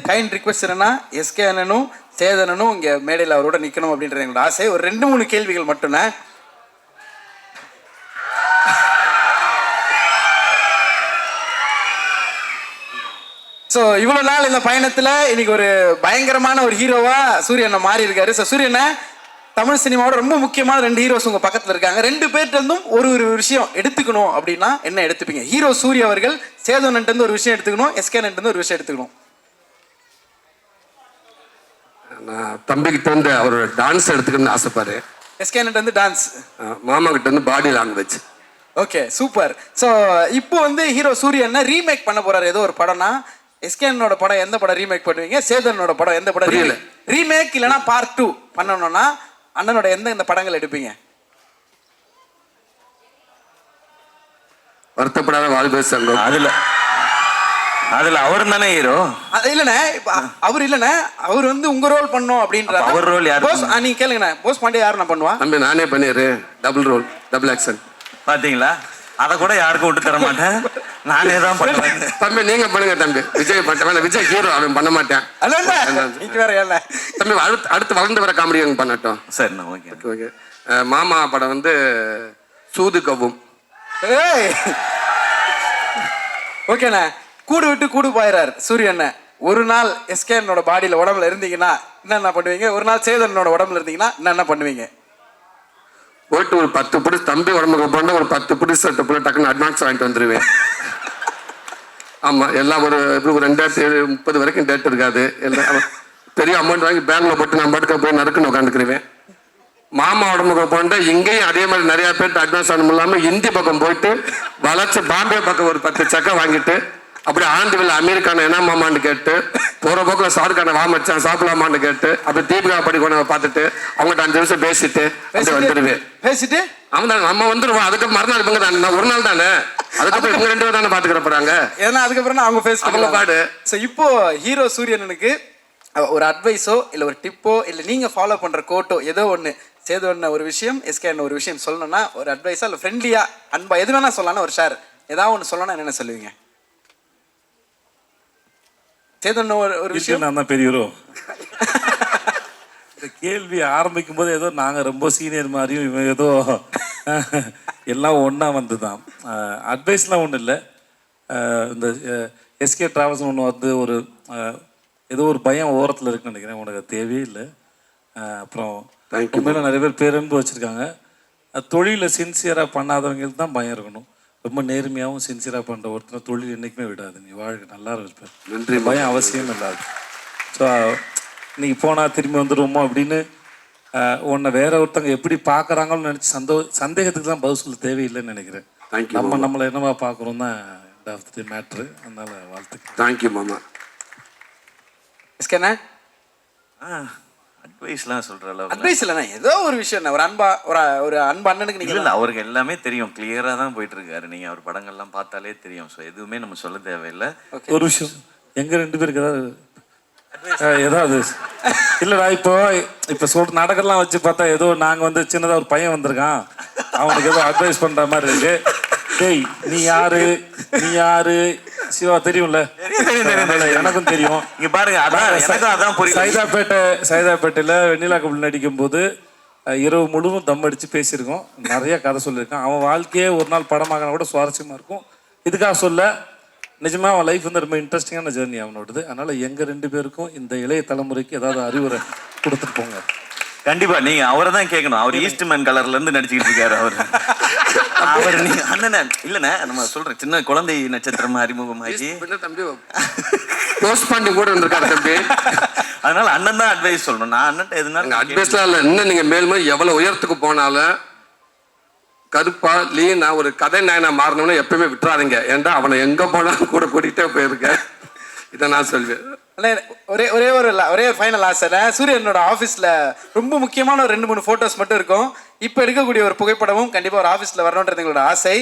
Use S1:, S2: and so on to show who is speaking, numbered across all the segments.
S1: Kind request என்னன்னா SK அண்ணனும் சேதனனும் இங்கே மேடையில் அவரோட நிற்கணும் அப்படின்றது எங்களோட ஆசை. ஒரு 2-3 கேள்விகள் மட்டும்தான். ஸோ இவ்வளோ நாள் இந்த பயணத்தில் இன்னைக்கு ஒரு பயங்கரமான ஒரு ஹீரோவா சூரியனை மாறி இருக்காரு. ஸோ சூரியனை தமிழ் சினிமாவோட ரொம்ப முக்கியமான 2 ஹீரோஸ் உங்கள் பக்கத்தில் இருக்காங்க. 2 பேர்கிட்டருந்தும் ஒரு விஷயம் எடுத்துக்கணும் அப்படின்னா என்ன எடுத்துப்பீங்க? ஹீரோ சூரிய அவர்கள் சேதனன்ட்டு ஒரு விஷயம் எடுத்துக்கணும், எஸ்கேனன்ட்டு ஒரு விஷயம் எடுத்துக்கணும்.
S2: நான் தம்பிக்கிட்ட இருந்து அவரோட டான்ஸ் எடுத்துக்கணும்னு ஆசைப்பாரு.
S1: எஸ்கேனன்ட்டு வந்து டான்ஸ்,
S2: மாமா கிட்ட இருந்து body language.
S1: Okay super. So இப்போ வந்து ஹீரோ சூரியனை ரீமேக் பண்ண போறாரு ஏதோ ஒரு படம்னா, எஸ்கேனோட படம் எந்த படம் ரீமேக் பண்ணுவீங்க? சேதனோட படம் எந்த படம் ரீமேக் இல்லைன்னா பார்ட் 2 பண்ணணும்னா அண்ணனோட எந்த படங்கள் எடுப்பீங்க?
S2: வருத்தப்படாத வாழ்வு சங்கம்.
S3: அதுல அவர் தானே ஹீரோ.
S1: இல்லண்ணே, அவர் இல்லண்ணே, அவர் வந்து உங்க ரோல் பண்ணோம் அப்படின்ற.
S3: அவர் ரோல் யாரு?
S1: நீங்க கேளுங்கண்ணே, போஸ் பாண்டியா யாரு நான் பண்ணுவா?
S2: தம்பி நானே பண்ணிடுறேன். Double role, double action.
S3: பாத்தீங்களா? அதை கூட யாருக்கும் விட்டு தர மாட்டேன், நானே தான் பண்ணுவேன்.
S2: தம்பி நீங்க பண்ணுங்க தம்பி. விஜய் பண்ண, விஜய் ஹீரோ, அவன் பண்ண மாட்டேன். தம்பி அடுத்து வளர்ந்து வர காமெடி பண்ணட்டும்.
S3: சரிண்ணா, ஓகே
S2: ஓகே. மாமா படம் வந்து சூது கவும்.
S1: ஓகேண்ணே. கூடு விட்டு கூடு போயிறாரு சூரியண்ண. ஒரு நாள் எஸ்கேனோட பாடியில உடம்புல இருந்தீங்கன்னா என்னென்ன பண்ணுவீங்க? ஒரு நாள் சேதனோட உடம்புல இருந்தீங்கன்னா என்னென்ன பண்ணுவீங்க?
S2: போயிட்டு ஒரு 10 புடி தம்பி உடம்புக்கு போனா ஒரு 10 புடி சட்டை போல டக்குன்னு அட்வான்ஸ் வாங்கிட்டு வந்துருவேன். ஆமா, எல்லாம் ஒரு 2030 வரைக்கும் டேட் இருக்காது. எல்லாம் பெரிய அமௌண்ட் வாங்கி பேங்க்ல போட்டு நான் பாட்டுக்க போய் நறுக்குன்னு உட்காந்துக்கிருவேன். மாமா உடம்புக்கு போனா இங்கேயும் அதே மாதிரி நிறைய பேர்ட்டு அட்வான்ஸ் ஆனும் இல்லாம இந்தி பக்கம் போயிட்டு வளைச்சு பாம்பே பக்கம் ஒரு 10 சக்கை வாங்கிட்டு அப்படி ஆண்டுவில் அமெரிக்கான என்ன மாமான்னு கேட்டு போற போக்கில் ஷாருக்கான வா மச்சான் சாப்பிடலாமான்னு கேட்டு அப்படி தீபிகா படிக்கணும் பார்த்துட்டு அவங்ககிட்ட 5 நிமிஷம் பேசிட்டு வந்துடுவேன்.
S1: பேசிட்டு
S2: அவன் தான் நம்ம வந்துடுவோம். அதுக்கு மறுநாள் இவங்க தானே, ஒரு நாள் தானே, அதுக்கப்புறம் இவங்க 2 பேர் தானே பாத்துக்கிற போறாங்க.
S1: ஏன்னா அதுக்கப்புறம் அவங்க பேச
S2: அவங்க பாடு.
S1: ஸோ இப்போ ஹீரோ சூரியனுக்கு ஒரு அட்வைஸோ இல்லை ஒரு டிப்போ இல்லை நீங்க ஃபாலோ பண்ற கோட்டோ ஏதோ ஒன்று, சேதோன்னு ஒரு விஷயம், எஸ்கேன்னு ஒரு விஷயம் சொல்லணும்னா ஒரு அட்வைஸா இல்லை ஃப்ரெண்ட்லியா அன்பா எது வேணா சொல்லலாம், ஒரு ஷேர் ஏதாவது ஒன்று சொல்லணும்னா என்னென்ன சொல்லுவீங்க? சேதன் ஒரு விஷயம்.
S4: நான் தான் பெரியவரோ. இந்த கேள்வி ஆரம்பிக்கும் போது ஏதோ நாங்கள் ரொம்ப சீனியர் மாதிரியும் இவன் ஏதோ எல்லாம் ஒன்றா வந்து தான். அட்வைஸ்லாம் ஒன்றும் இல்லை. இந்த எஸ்கே ட்ராவல்ஸ் ஒன்று வந்து ஒரு ஏதோ ஒரு பயம் ஓரத்தில் இருக்குன்னு நினைக்கிறேன். உனக்கு தேவையே இல்லை. அப்புறம் உண்மையில நிறைய பேர் பேருந்து வச்சுருக்காங்க. தொழிலில் சின்சியராக பண்ணாதவங்களுக்கு தான் பயம் இருக்கணும். ரொம்ப நேர்மையாகவும் சின்சியராக பண்ணுற ஒருத்தனை தொழில் என்றைக்குமே விடாது. நீ வாழ்க்கை நல்லா இருப்பேன். நன்றி. பயம் அவசியம் இல்லாது. ஸோ இன்னைக்கு போனால் திரும்பி வந்துடுவோமோ அப்படின்னு உன்னை வேற ஒருத்தவங்க எப்படி பார்க்குறாங்கன்னு நினச்சி சந்தேகத்துக்கு தான் பதில் சொல்ல தேவையில்லைன்னு நினைக்கிறேன். நம்மளை என்னவா பார்க்குறோம் தான் மேட்ரு. அதனால வாழ்த்துக்கு.
S2: தேங்க்யூ மாமா.
S1: எஸ்கேண்ணே
S3: அட்வைஸ்லாம் சொல்ற அளவுக்கு
S1: அட்வைஸ் இல்லைண்ணா, ஏதோ ஒரு விஷயம் ஒரு அன்பா ஒரு அன்பு அண்ணனுக்கு நீங்க
S3: இல்லை, அவருக்கு எல்லாமே தெரியும், கிளியராக தான் போயிட்டு இருக்காரு. நீங்க அவர் படங்கள்லாம் பார்த்தாலே தெரியும். ஸோ எதுவுமே நம்ம சொல்ல தேவையில்லை.
S4: ஒரு விஷயம், எங்க 2 பேருக்கு ஏதாவது இல்லைடா, இப்போ சொல்ற நாடகம்லாம் வச்சு பார்த்தா ஏதோ நாங்கள் வந்து சின்னதாக ஒரு பையன் வந்திருக்கான், அவனுக்கு ஏதோ அட்வைஸ் பண்ற மாதிரி இருக்கு. டேய் நீ யாரு சிவா தெரியும்ல? எனக்கும் தெரியும்.
S3: இங்க பாருங்க, அதான்
S4: சைதாப்பேட்டையில் வெண்ணிலா கபல் நடிக்கும் போது இரவு முழுவதும் தம் அடிச்சு பேசியிருக்கோம். நிறைய கதை சொல்லியிருக்கான். அவன் வாழ்க்கையே ஒரு நாள் படமாக கூட சுவாரஸ்யமா இருக்கும். இதுக்காக சொல்ல, நிஜமா அவன் லைஃப் வந்து ரொம்ப இன்ட்ரெஸ்டிங்கான ஜேர்னி அவனோடது. அதனால எங்க 2 பேருக்கும் இந்த இளைய தலைமுறைக்கு ஏதாவது அறிவுரை கொடுத்துட்டு போங்க.
S3: கண்டிப்பா நீங்க அவரை தான் கேட்கணும். அவர் ஈஸ்ட்மேன் கலர்ல இருந்து நடிச்சுக்கிட்டு இருக்காரு. அவர் நீங்க அண்ணன் இல்லண்ணே, நம்ம சொல்ற சின்ன குழந்தை நட்சத்திரம் அறிமுகமாகி
S2: தம்பி போஸ்ட் பண்ணி கூட இருந்திருக்காரு தம்பி.
S3: அதனால அண்ணன் தான் அட்வைஸ் சொல்லணும். நான் அண்ணன் எதுனாலும்
S2: அட்வைஸ்லாம் இல்லை. இன்னும் நீங்க மேலும் எவ்வளவு உயரத்துக்கு போனாலும் கருப்பா லீனா ஒரு கதை நாயனா மாறணும்னு எப்பயுமே விட்டுறாதீங்க. ஏன்டா அவனை எங்க போனாலும் கூட கூட்டிகிட்டே போயிருக்கேன். இதை நான் சொல்வேன்.
S1: ஒரே ஃபைனல் ஆசை, சூரியனோட ஆஃபீஸில் ரொம்ப முக்கியமான ஒரு 2-3 ஃபோட்டோஸ் மட்டும் இருக்கும். இப்போ எடுக்கக்கூடிய ஒரு புகைப்படமும் கண்டிப்பாக ஒரு ஆஃபீஸில் வரணுன்றது எங்களோட ஆசை.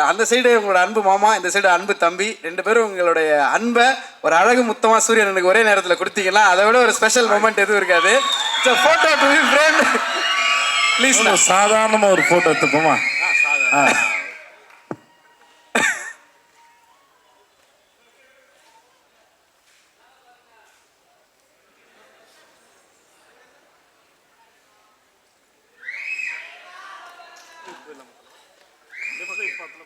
S1: அந்த சைடு உங்களோட அன்பு மாமா, இந்த சைடு அன்பு தம்பி, 2 பேரும் உங்களுடைய அன்பை ஒரு அழகு முத்தமாக சூரியனுக்கு ஒரே நேரத்தில் கொடுத்தீங்கன்னா அதை விட ஒரு ஸ்பெஷல் மூமெண்ட் எதுவும் இருக்காது. So photo to be framed please.
S4: சாதாரணமாக ஒரு ஃபோட்டோ எடுத்துப்போமா? Left side பார்த்துல